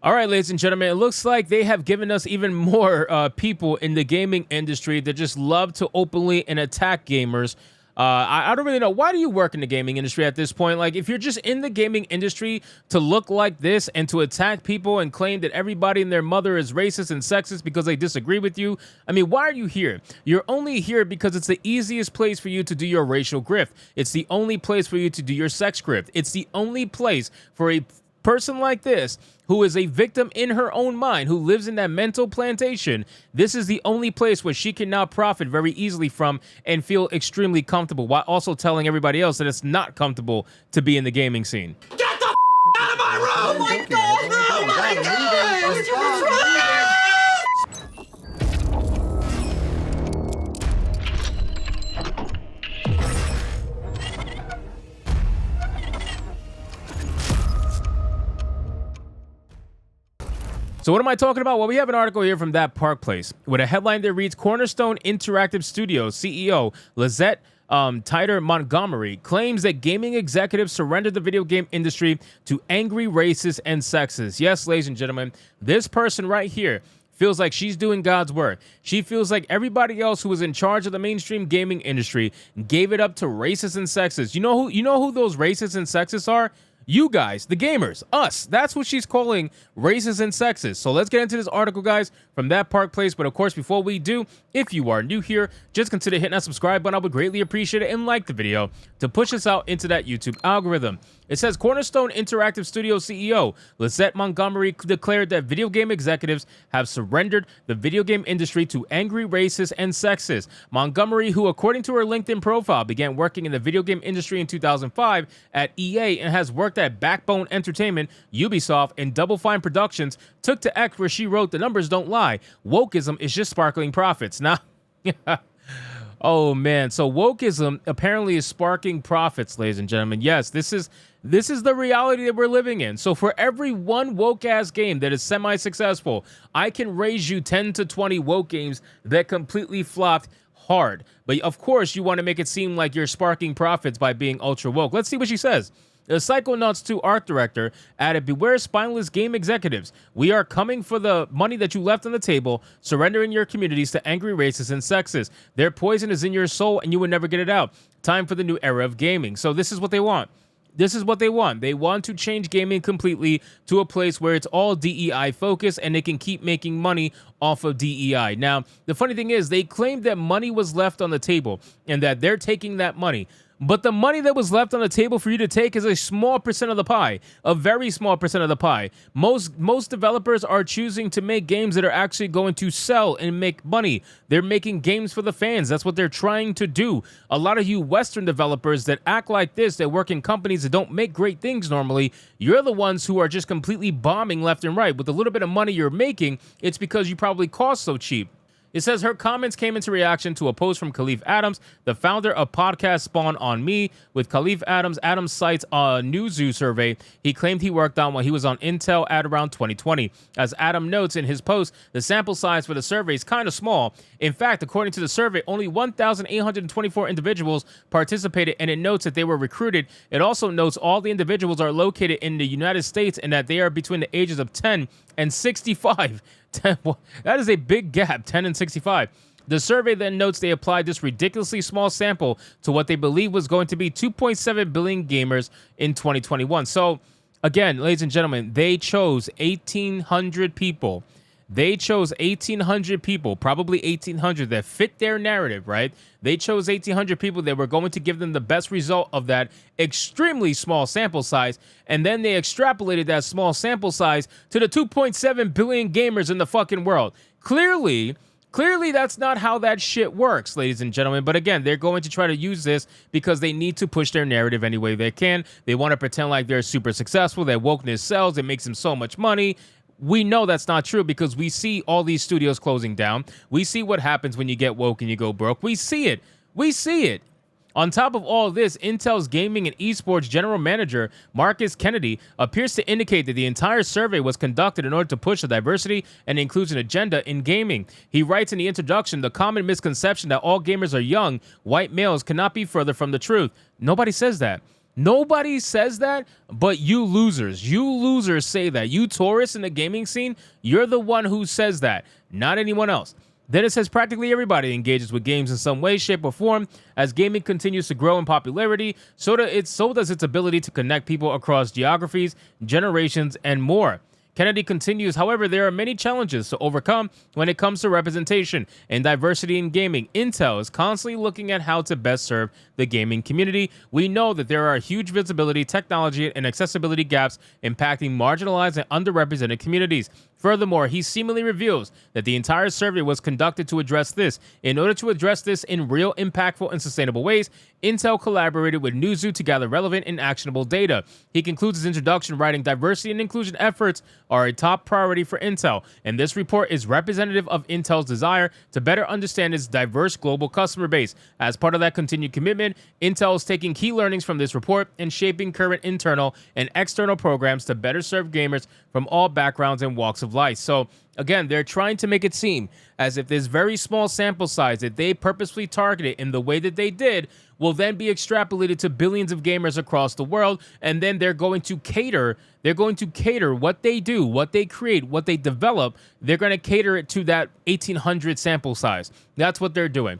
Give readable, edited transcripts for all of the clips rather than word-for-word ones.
All right, ladies and gentlemen, it looks like they have given us even more people in the gaming industry that just love to openly and attack gamers. I don't really know. Why do you work in the gaming industry at this point? Like, if you're just in the gaming industry to look like this and to attack people and claim that everybody and their mother is racist and sexist because they disagree with you, I mean, why are you here? You're only here because it's the easiest place for you to do your racial grift. It's the only place for you to do your sex grift. It's the only place for a person like this, who is a victim in her own mind, who lives in that mental plantation. This is the only place where she can now profit very easily from and feel extremely comfortable, while also telling everybody else that it's not comfortable to be in the gaming scene. Get the out of my room! Oh my God! Oh my God! So what am I talking about? Well, we have an article here from That Park Place with a headline that reads, Cornerstone Interactive Studios CEO Lisette Montgomery claims that gaming executives surrendered the video game industry to angry racists and sexists. Yes, ladies and gentlemen, this person right here feels like she's doing God's work. She feels like everybody else who was in charge of the mainstream gaming industry gave it up to racists and sexists. You know who those racists and sexists are? You guys, the gamers, us. That's what she's calling racist and sexist. So let's get into this article, guys, from That Park Place. But of course, before we do, if you are new here, just consider hitting that subscribe button. I would greatly appreciate it, and like the video to push us out into that YouTube algorithm. It says Cornerstone Interactive Studio CEO Lisette Montgomery declared that video game executives have surrendered the video game industry to angry racists and sexists. Montgomery, who according to her LinkedIn profile began working in the video game industry in 2005 at EA and has worked at Backbone Entertainment, Ubisoft, and Double Fine Productions, took to X where she wrote, "The numbers don't lie. Wokeism is just sparkling profits." Now, oh man, so wokeism apparently is sparking profits, ladies and gentlemen. Yes, this is the reality that we're living in. So for every one woke ass game that is semi-successful, I can raise you 10 to 20 woke games that completely flopped hard. But of course, you want to make it seem like you're sparking profits by being ultra woke. Let's see what she says. The Psychonauts 2 art director added, "Beware spineless game executives. We are coming for the money that you left on the table, surrendering your communities to angry racists and sexists. Their poison is in your soul and you will never get it out. Time for the new era of gaming." So this is what they want. This is what they want. They want to change gaming completely to a place where it's all DEI focused and they can keep making money off of DEI. Now, the funny thing is they claimed that money was left on the table and that they're taking that money. But the money that was left on the table for you to take is a small percent of the pie, a very small percent of the pie. Most developers are choosing to make games that are actually going to sell and make money. They're making games for the fans. That's what they're trying to do. A lot of you Western developers that act like this, that work in companies that don't make great things normally, you're the ones who are just completely bombing left and right. With a little bit of money you're making, it's because you probably cost so cheap. It says her comments came into reaction to a post from Khalif Adams, the founder of podcast Spawn on Me. With Khalif Adams cites a Newzoo survey he claimed he worked on when he was on Intel at around 2020. As Adam notes in his post, the sample size for the survey is kind of small. In fact, according to the survey, only 1,824 individuals participated, and it notes that they were recruited. It also notes all the individuals are located in the United States and that they are between the ages of 10 and 65. That is a big gap, 10 and 65. The survey then notes they applied this ridiculously small sample to what they believe was going to be 2.7 billion gamers in 2021. So, again, ladies and gentlemen, they chose 1,800 people. They chose 1,800 people, probably 1,800 that fit their narrative, right? They chose 1,800 people that were going to give them the best result of that extremely small sample size, and then they extrapolated that small sample size to the 2.7 billion gamers in the fucking world. Clearly, that's not how that shit works, ladies and gentlemen. But again, they're going to try to use this because they need to push their narrative any way they can. They want to pretend like they're super successful, that wokeness sells, it makes them so much money. We know that's not true because we see all these studios closing down. We see what happens when you get woke and you go broke. We see it. We see it. On top of all this, Intel's gaming and esports general manager, Marcus Kennedy, appears to indicate that the entire survey was conducted in order to push a diversity and inclusion agenda in gaming. He writes in the introduction, "The common misconception that all gamers are young, white males cannot be further from the truth." Nobody says that. Nobody says that, but you losers say that. You tourists in the gaming scene, you're the one who says that, not anyone else. Then it says practically everybody engages with games in some way, shape, or form. As gaming continues to grow in popularity, so does its ability to connect people across geographies, generations, and more. Kennedy continues, however, there are many challenges to overcome when it comes to representation and diversity in gaming. Intel is constantly looking at how to best serve the gaming community. We know that there are huge visibility, technology, and accessibility gaps impacting marginalized and underrepresented communities. Furthermore, he seemingly reveals that the entire survey was conducted to address this. In order to address this in real, impactful, and sustainable ways, Intel collaborated with Newzoo to gather relevant and actionable data. He concludes his introduction writing, diversity and inclusion efforts are a top priority for Intel, and this report is representative of Intel's desire to better understand its diverse global customer base. As part of that continued commitment, Intel is taking key learnings from this report and shaping current internal and external programs to better serve gamers from all backgrounds and walks of life. So again, they're trying to make it seem as if this very small sample size that they purposefully targeted in the way that they did will then be extrapolated to billions of gamers across the world, and then they're going to cater what they do, what they create, what they develop. They're going to cater it to that 1800 sample size. That's what they're doing.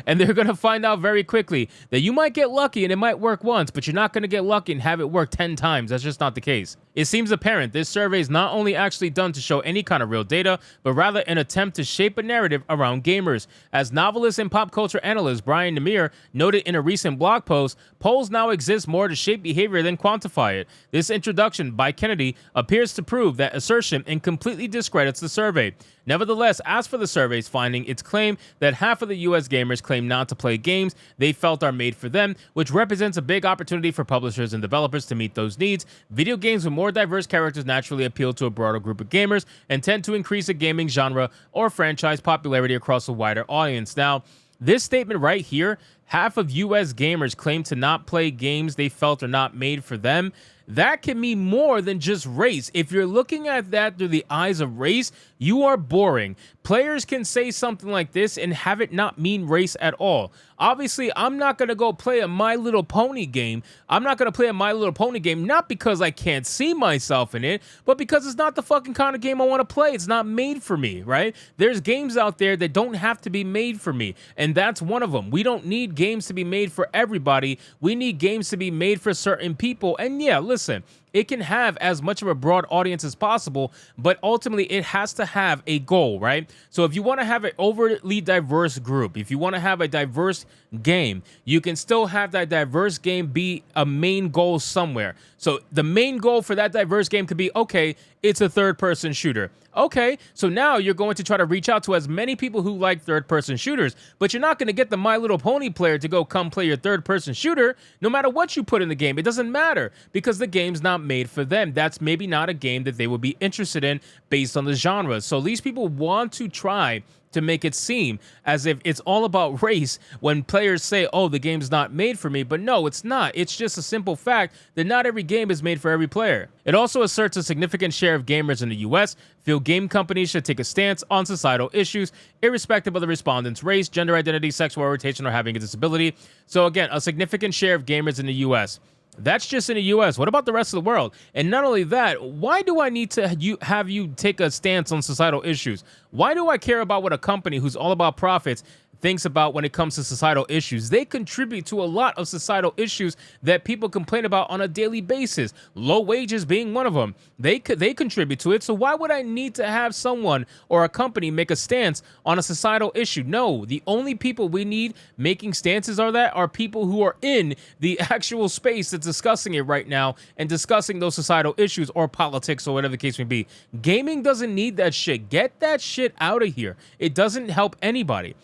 And they're going to find out very quickly that you might get lucky and it might work once, but you're not going to get lucky and have it work 10 times. That's just not the case. It seems apparent this survey is not only actually done to show any kind of real data, but rather an attempt to shape a narrative around gamers. As novelist and pop culture analyst Brian Nemir noted in a recent blog post, polls now exist more to shape behavior than quantify it. This introduction by Kennedy appears to prove that assertion and completely discredits the survey. Nevertheless, as for the survey's finding, its claim that half of the US gamers claim not to play games they felt are made for them, which represents a big opportunity for publishers and developers to meet those needs. Video games with more diverse characters naturally appeal to a broader group of gamers and tend to increase a gaming genre or franchise popularity across a wider audience. Now, this statement right here, half of US gamers claim to not play games they felt are not made for them. That can mean more than just race. If you're looking at that through the eyes of race, you are boring. Players can say something like this and have it not mean race at all. Obviously, I'm not going to go play a My Little Pony game. I'm not going to play a My Little Pony game, not because I can't see myself in it, but because it's not the fucking kind of game I want to play. It's not made for me, right? There's games out there that don't have to be made for me, and that's one of them. We don't need games to be made for everybody. We need games to be made for certain people. And yeah, listen, it can have as much of a broad audience as possible, but ultimately it has to have a goal, right? So if you want to have an overly diverse group, if you want to have a diverse game, you can still have that diverse game be a main goal somewhere. So the main goal for that diverse game could be, okay, it's a third-person shooter. Okay, so now you're going to try to reach out to as many people who like third-person shooters, but you're not going to get the My Little Pony player to go come play your third-person shooter no matter what you put in the game. It doesn't matter because the game's not made for them. That's maybe not a game that they would be interested in based on the genre. So these people want to try to make it seem as if it's all about race when players say, oh, the game's not made for me. But no, it's not. It's just a simple fact that not every game is made for every player. It also asserts a significant share of gamers in the US feel game companies should take a stance on societal issues, irrespective of the respondent's race, gender identity, sexual orientation, or having a disability. So again, a significant share of gamers in the US. That's just in the US. What about the rest of the world? And not only that, why do I need to have you take a stance on societal issues? Why do I care about what a company who's all about profits thinks about when it comes to societal issues? They contribute to a lot of societal issues that people complain about on a daily basis. Low wages being one of them. They contribute to it. So why would I need to have someone or a company make a stance on a societal issue? No, the only people we need making stances are people who are in the actual space that's discussing it right now and discussing those societal issues or politics or whatever the case may be. Gaming doesn't need that shit. Get that shit out of here. It doesn't help anybody.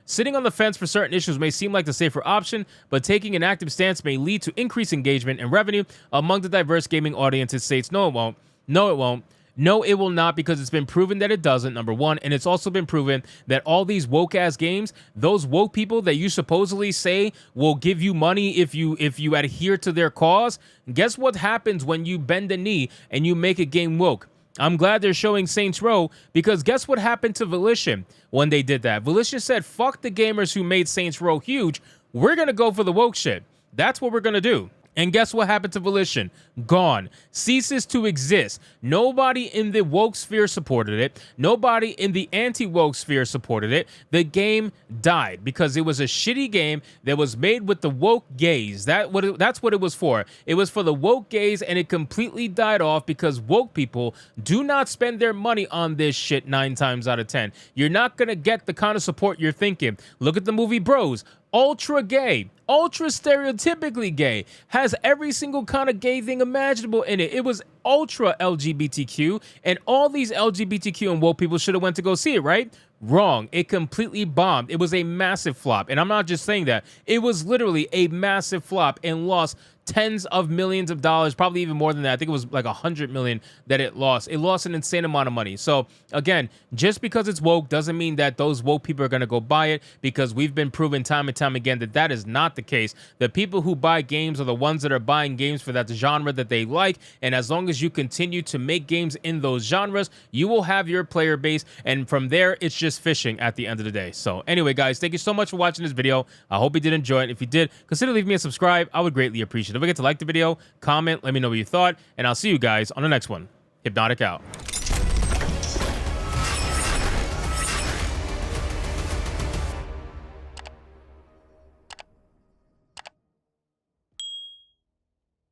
Sitting on the fence for certain issues may seem like the safer option, but taking an active stance may lead to increased engagement and revenue among the diverse gaming audience. It states, no, it won't. No, it won't. No, it will not, because it's been proven that it doesn't, number one, and it's also been proven that all these woke-ass games, those woke people that you supposedly say will give you money if you adhere to their cause, guess what happens when you bend the knee and you make a game woke? I'm glad they're showing Saints Row, because guess what happened to Volition when they did that? Volition said, fuck the gamers who made Saints Row huge. We're going to go for the woke shit. That's what we're going to do. And guess what happened to Volition? Gone. Ceases to exist. Nobody in the woke sphere supported it. Nobody in the anti-woke sphere supported it. The game died because it was a shitty game that was made with the woke gays. That's what it was for. It was for the woke gays, and it completely died off because woke people do not spend their money on this shit 9 times out of 10. You're not going to get the kind of support you're thinking. Look at the movie Bros. Ultra gay, ultra stereotypically gay, has every single kind of gay thing imaginable in it. It was ultra LGBTQ, and all these LGBTQ and woke people should have went to go see it, right? Wrong. It completely bombed. It was a massive flop. And I'm not just saying that. It was literally a massive flop and lost tens of millions of dollars, probably even more than that. I think it was like 100 million that it lost. It lost an insane amount of money. So again, just because it's woke doesn't mean that those woke people are going to go buy it, because we've been proven time and time again that that is not the case. The people who buy games are the ones that are buying games for that genre that they like. And as long as you continue to make games in those genres, you will have your player base. And from there, it's just fishing at the end of the day. So anyway, guys, thank you so much for watching this video. I hope you did enjoy it. If you did, consider leaving me a subscribe. I would greatly appreciate it. Don't forget to like the video, comment, let me know what you thought, and I'll see you guys on the next one. Hypnotic out.